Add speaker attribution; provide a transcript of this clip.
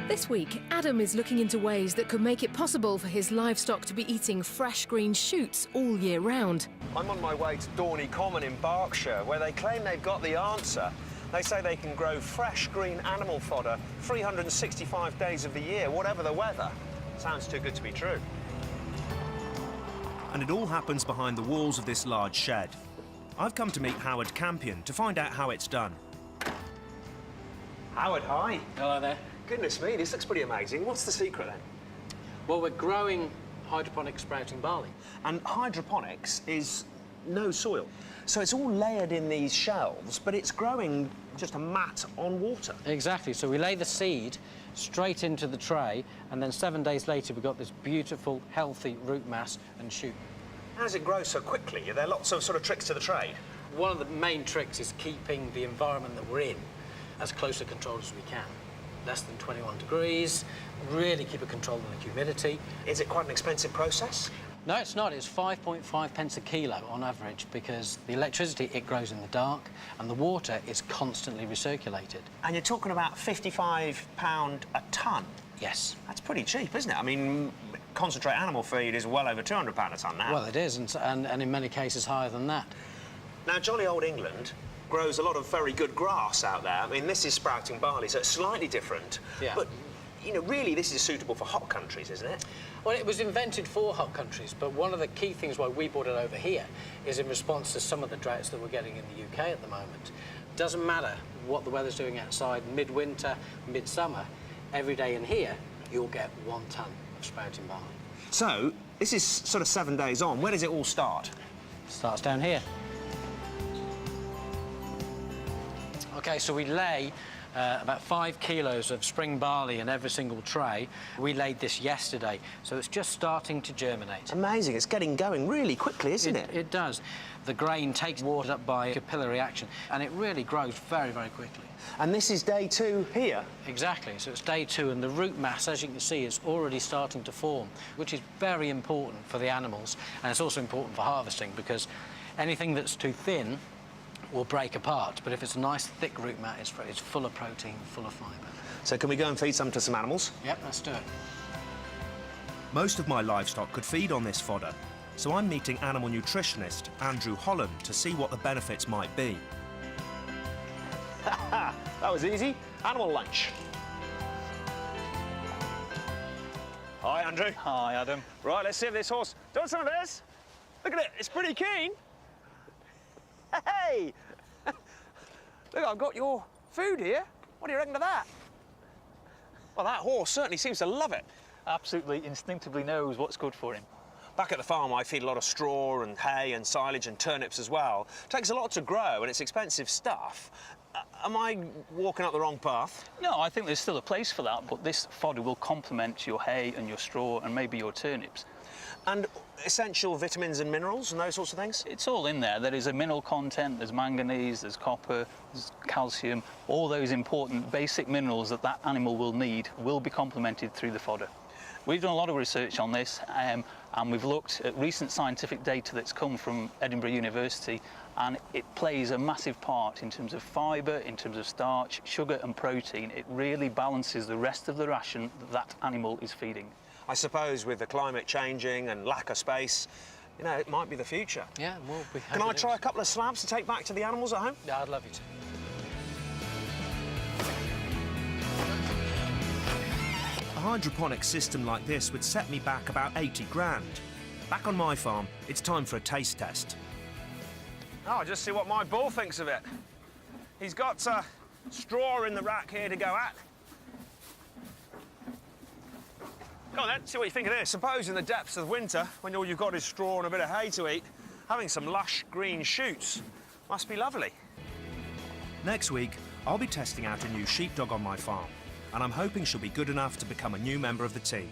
Speaker 1: This week, Adam is looking into ways that could make it possible for his livestock to be eating fresh green shoots all year round.
Speaker 2: I'm on my way to Dorney Common in Berkshire, where they claim they've got the answer. They say they can grow fresh green animal fodder 365 days of the year, whatever the weather. Sounds too good to be true.
Speaker 3: And it all happens behind the walls of this large shed. I've come to meet Howard Campion to find out how it's done.
Speaker 2: Howard, hi.
Speaker 4: Hello there.
Speaker 2: Goodness me, this looks pretty amazing. What's the secret then?
Speaker 4: Well, we're growing hydroponic sprouting barley.
Speaker 2: And hydroponics is no soil. So it's all layered in these shelves, but it's growing just a mat on water.
Speaker 4: Exactly. So we lay the seed straight into the tray, and then 7 days later we've got this beautiful, healthy root mass and shoot.
Speaker 2: How does it grow so quickly? Are there lots of sort of tricks to the trade?
Speaker 4: One of the main tricks is keeping the environment that we're in as close a control as we can. Less than 21 degrees, really keep a control on the humidity.
Speaker 2: Is it quite an expensive process?
Speaker 4: No, it's not. It's 5.5 pence a kilo on average, because the electricity, it grows in the dark, and the water is constantly recirculated.
Speaker 2: And you're talking about £55 a tonne?
Speaker 4: Yes.
Speaker 2: That's pretty cheap, isn't it? I mean, concentrate animal feed is well over £200 a tonne now.
Speaker 4: Well, it is, and in many cases higher than that.
Speaker 2: Now, jolly old England grows a lot of very good grass out there. I mean, this is sprouting barley, so it's slightly different.
Speaker 4: Yeah.
Speaker 2: But, you know, really this is suitable for hot countries, isn't it?
Speaker 4: Well, it was invented for hot countries, but one of the key things why we brought it over here is in response to some of the droughts that we're getting in the UK at the moment. Doesn't matter what the weather's doing outside, midwinter, midsummer, every day in here, you'll get 1 tonne of sprouting barley.
Speaker 2: So, this is sort of 7 days on. Where does it all start?
Speaker 4: Starts down here. OK, so we lay about 5 kilos of spring barley in every single tray. We laid this yesterday, so it's just starting to germinate.
Speaker 2: Amazing. It's getting going really quickly, isn't it?
Speaker 4: It does. The grain takes water up by capillary action, and it really grows very, very quickly.
Speaker 2: And this is day 2 here?
Speaker 4: Exactly. So it's day 2, and the root mass, as you can see, is already starting to form, which is very important for the animals, and it's also important for harvesting, because anything that's too thin will break apart, but if it's a nice thick root mat, it's full of protein, full of fibre.
Speaker 2: So can we go and feed some to some animals?
Speaker 4: Yep, let's do it.
Speaker 3: Most of my livestock could feed on this fodder, so I'm meeting animal nutritionist Andrew Holland to see what the benefits might be.
Speaker 2: That was easy. Animal lunch. Hi, Andrew.
Speaker 5: Hi, Adam.
Speaker 2: Right, let's see if this horse does some of this. Look at it, it's pretty keen. Hey! Look, I've got your food here. What do you reckon to that? Well, that horse certainly seems to love it.
Speaker 5: Absolutely instinctively knows what's good for him.
Speaker 2: Back at the farm, I feed a lot of straw and hay and silage and turnips as well. It takes a lot to grow, and it's expensive stuff. Am I walking up the wrong path?
Speaker 5: No, I think there's still a place for that, but this fodder will complement your hay and your straw and maybe your turnips.
Speaker 2: And essential vitamins and minerals and those sorts of things?
Speaker 5: It's all in there. There is a mineral content, there's manganese, there's copper, there's calcium. All those important basic minerals that that animal will need will be complemented through the fodder. We've done a lot of research on this, and we've looked at recent scientific data that's come from Edinburgh University, and it plays a massive part in terms of fibre, in terms of starch, sugar and protein. It really balances the rest of the ration that that animal is feeding.
Speaker 2: I suppose with the climate changing and lack of space, you know, it might be the future.
Speaker 4: Yeah, well, we
Speaker 2: Can I try a couple of slabs to take back to the animals at home?
Speaker 4: Yeah, I'd love you to.
Speaker 3: A hydroponic system like this would set me back about 80 grand. Back on my farm, it's time for a taste test.
Speaker 2: Oh, just see what my bull thinks of it. He's got straw in the rack here to go at. Go on then, see what you think of this. Suppose in the depths of winter, when all you've got is straw and a bit of hay to eat, having some lush green shoots must be lovely.
Speaker 3: Next week, I'll be testing out a new sheepdog on my farm, and I'm hoping she'll be good enough to become a new member of the team.